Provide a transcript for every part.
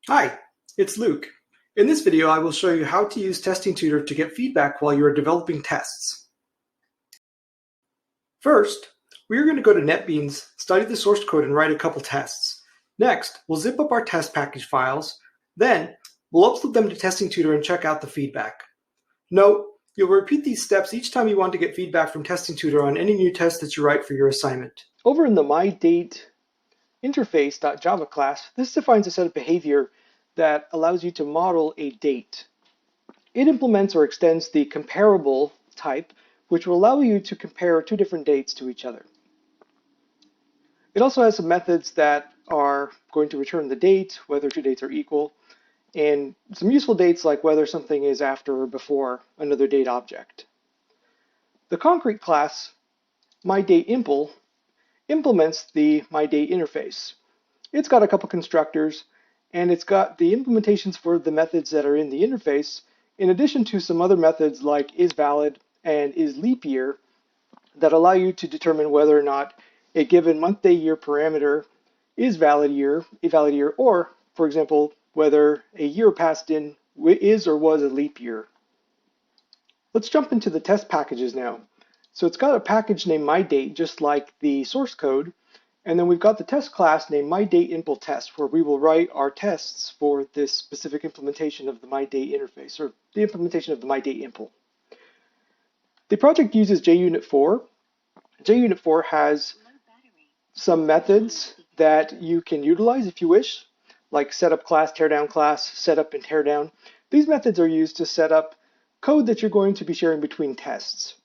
Hi, it's Luke. In this video, I will show you how to use Testing Tutor to get feedback while you are developing tests. First, we are going to go to NetBeans, study the source code, and write a couple tests. Next, we'll zip up our test package files. Then, we'll upload them to Testing Tutor and check out the feedback. Note, you'll repeat these steps each time you want to get feedback from Testing Tutor on any new test that you write for your assignment. Over in the MyDate interface.java class, this defines a set of behavior that allows you to model a date. It implements or extends the comparable type, which will allow you to compare two different dates to each other. It also has some methods that are going to return the date, whether two dates are equal, and some useful dates like whether something is after or before another date object. The concrete class, MyDateImpl, implements the MyDate interface. It's got a couple constructors, and it's got the implementations for the methods that are in the interface, in addition to some other methods like isValid and isLeapYear that allow you to determine whether or not a given month, day, year parameter is a valid year, or, for example, whether a year passed in is or was a leap year. Let's jump into the test packages now. So it's got a package named MyDate, just like the source code, and then we've got the test class named MyDateImpl where we will write our tests for this specific implementation of the MyDate interface, or the implementation of the MyDateImpl. The project uses JUnit 4. JUnit 4 has some methods that you can utilize if you wish, like setup class, teardown class, setup and teardown. These methods are used to set up code that you're going to be sharing between tests.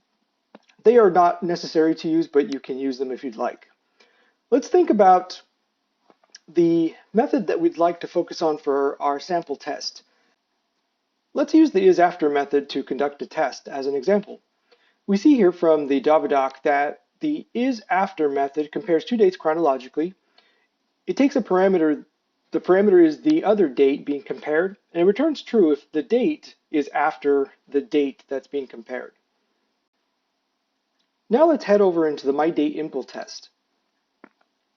They are not necessary to use, but you can use them if you'd like. Let's think about the method that we'd like to focus on for our sample test. Let's use the isAfter method to conduct a test as an example. We see here from the Java doc that the isAfter method compares two dates chronologically. It takes a parameter, the parameter is the other date being compared, and it returns true if the date is after the date that's being compared. Now let's head over into the MyDateImpl test.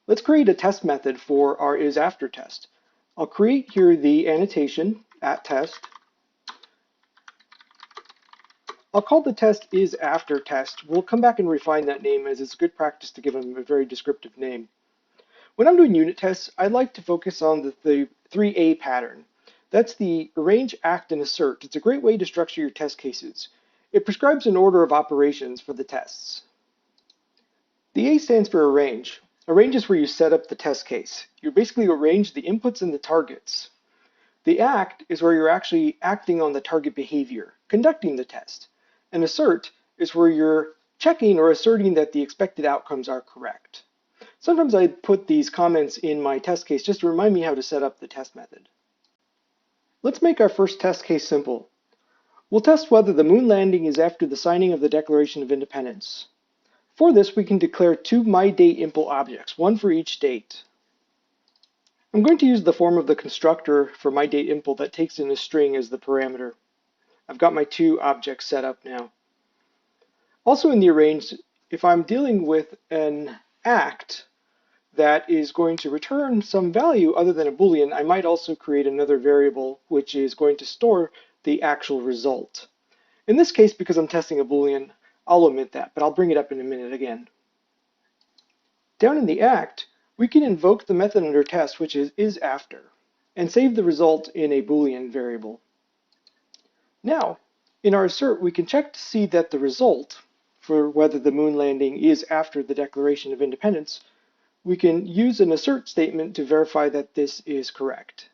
Let's create a test method for our isAfter test. I'll create here the annotation @test. I'll call the test isAfter test. We'll come back and refine that name as it's good practice to give them a very descriptive name. When I'm doing unit tests, I like to focus on the 3A pattern. That's the arrange, act, and assert. It's a great way to structure your test cases. It prescribes an order of operations for the tests. The A stands for arrange. Arrange is where you set up the test case. You basically arrange the inputs and the targets. The act is where you're actually acting on the target behavior, conducting the test. And assert is where you're checking or asserting that the expected outcomes are correct. Sometimes I put these comments in my test case just to remind me how to set up the test method. Let's make our first test case simple. We'll test whether the moon landing is after the signing of the Declaration of Independence. For this, we can declare two MyDateImpl objects, one for each date. I'm going to use the form of the constructor for MyDateImpl that takes in a string as the parameter. I've got my two objects set up now. Also in the arrange, if I'm dealing with an act that is going to return some value other than a Boolean, I might also create another variable which is going to store the actual result. In this case, because I'm testing a Boolean, I'll omit that, but I'll bring it up in a minute again. Down in the act, we can invoke the method under test, which is isAfter, and save the result in a Boolean variable. Now, in our assert, we can check to see that the result for whether the moon landing is after the Declaration of Independence, we can use an assert statement to verify that this is correct.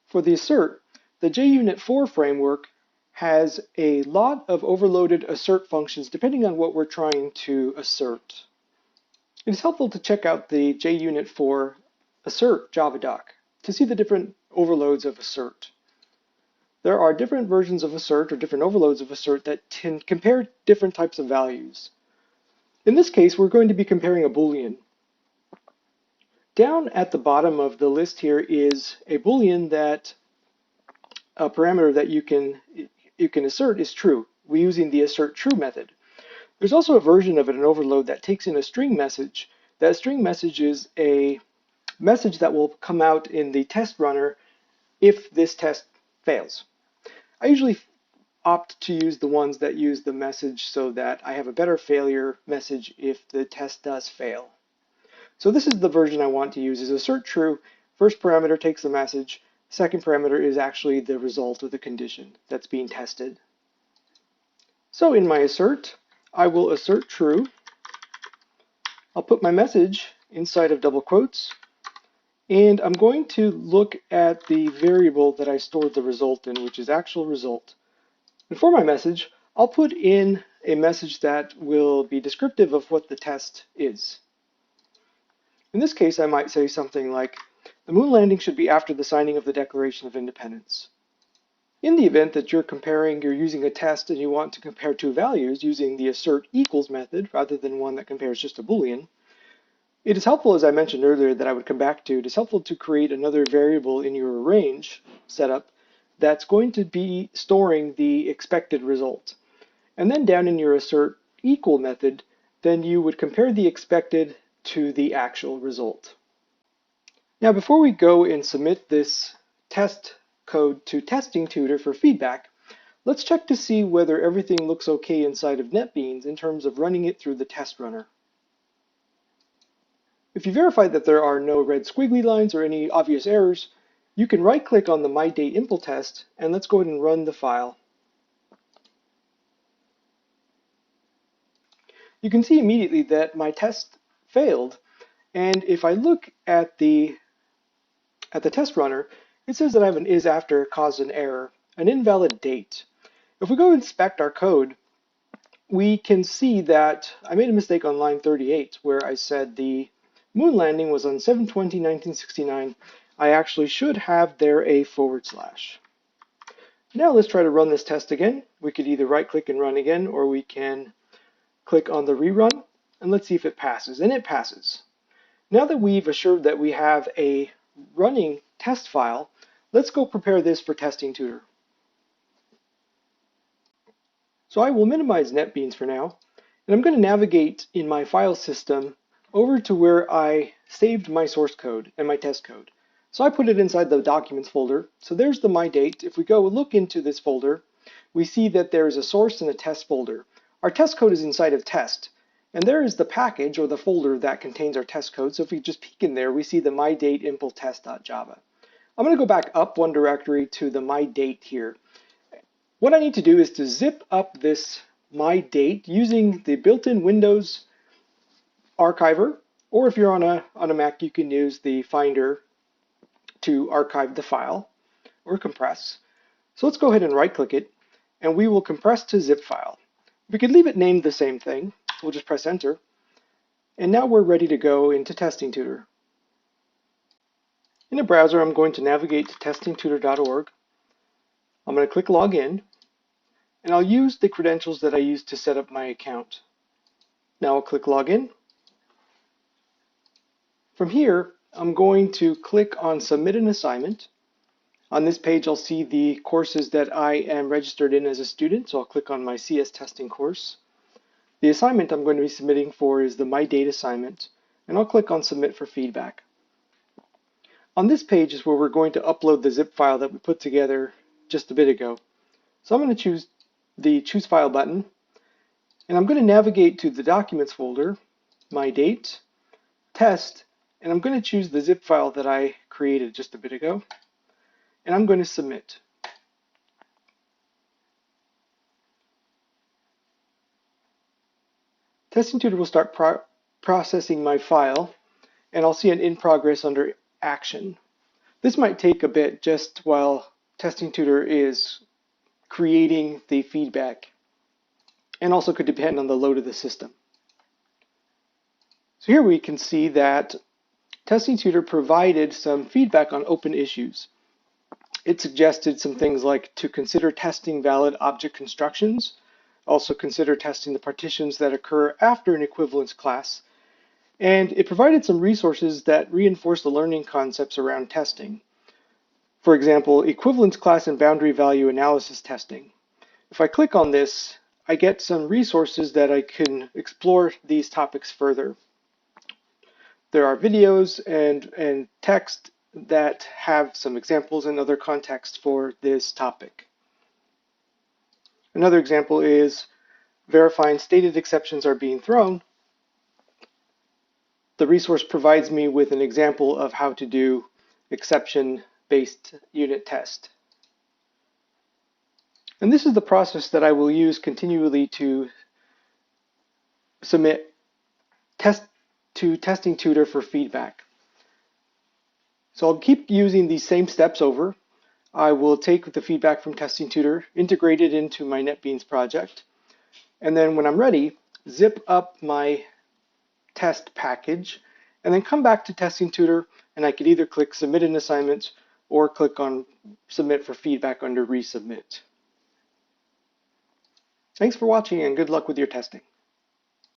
For the assert, the JUnit 4 framework has a lot of overloaded assert functions depending on what we're trying to assert. It is helpful to check out the JUnit 4 assert Java doc to see the different overloads of assert. There are different versions of assert or different overloads of assert that can compare different types of values. In this case, we're going to be comparing a Boolean. Down at the bottom of the list here is a Boolean that a parameter that you can assert is true. We're using the assert true method. There's also a version of it, an overload, that takes in a string message. That string message is a message that will come out in the test runner if this test fails. I usually opt to use the ones that use the message so that I have a better failure message if the test does fail. So this is the version I want to use, is assert true. First parameter takes the message. Second parameter is actually the result of the condition that's being tested. So in my assert, I will assert true. I'll put my message inside of double quotes, and I'm going to look at the variable that I stored the result in, which is actual result. And for my message, I'll put in a message that will be descriptive of what the test is. In this case, I might say something like, the moon landing should be after the signing of the Declaration of Independence. In the event that you're using a test and you want to compare two values using the assert equals method rather than one that compares just a Boolean, it is helpful, as I mentioned earlier, that I would come back to, it is helpful to create another variable in your range setup that's going to be storing the expected result. And then down in your assert equal method, then you would compare the expected to the actual result. Now, before we go and submit this test code to Testing Tutor for feedback, let's check to see whether everything looks okay inside of NetBeans in terms of running it through the test runner. If you verify that there are no red squiggly lines or any obvious errors, you can right-click on the MyDateImpl test, and let's go ahead and run the file. You can see immediately that my test failed, and if I look at the test runner, it says that I have an isAfter caused an error, an invalid date. If we go inspect our code, we can see that I made a mistake on line 38 where I said the moon landing was on 7/20/1969. I actually should have there a /. Now let's try to run this test again. We could either right-click and run again, or we can click on the rerun, and let's see if it passes. And it passes. Now that we've assured that we have a running test file, let's go prepare this for Testing Tutor. So I will minimize NetBeans for now, and I'm going to navigate in my file system over to where I saved my source code and my test code. So I put it inside the Documents folder. So there's the My Date. If we go and look into this folder, we see that there is a source and a test folder. Our test code is inside of test, and there is the package or the folder that contains our test code. So if we just peek in there, we see the MyDateImpl test.java. I'm going to go back up one directory to the My Date here. What I need to do is to zip up this My Date using the built-in Windows archiver, or if you're on a Mac, you can use the Finder to archive the file or compress. So let's go ahead and right-click it, and we will compress to zip file. We could leave it named the same thing. We'll just press enter, and now we're ready to go into Testing Tutor. In a browser, I'm going to navigate to testingtutor.org. I'm going to click Login, and I'll use the credentials that I used to set up my account. Now I'll click Login. From here, I'm going to click on Submit an Assignment. On this page, I'll see the courses that I am registered in as a student, so I'll click on my CS testing course. The assignment I'm going to be submitting for is the My Date assignment, and I'll click on Submit for feedback. On this page is where we're going to upload the zip file that we put together just a bit ago. So I'm going to choose the Choose File button, and I'm going to navigate to the Documents folder, My Date, Test, and I'm going to choose the zip file that I created just a bit ago, and I'm going to submit. Testing Tutor will start processing my file, and I'll see an in progress under Action. This might take a bit just while Testing Tutor is creating the feedback, and also could depend on the load of the system. So here we can see that Testing Tutor provided some feedback on open issues. It suggested some things like to consider testing valid object constructions, also consider testing the partitions that occur after an equivalence class, and it provided some resources that reinforce the learning concepts around testing. For example, equivalence class and boundary value analysis testing. If I click on this, I get some resources that I can explore these topics further. There are videos and text that have some examples and other context for this topic. Another example is verifying stated exceptions are being thrown. The resource provides me with an example of how to do exception-based unit test. And this is the process that I will use continually to submit test to Testing Tutor for feedback. So I'll keep using these same steps over. I will take the feedback from Testing Tutor, integrate it into my NetBeans project, and then when I'm ready, zip up my test package, and then come back to Testing Tutor, and I could either click Submit an Assignment or click on Submit for Feedback under Resubmit. Thanks for watching, and good luck with your testing.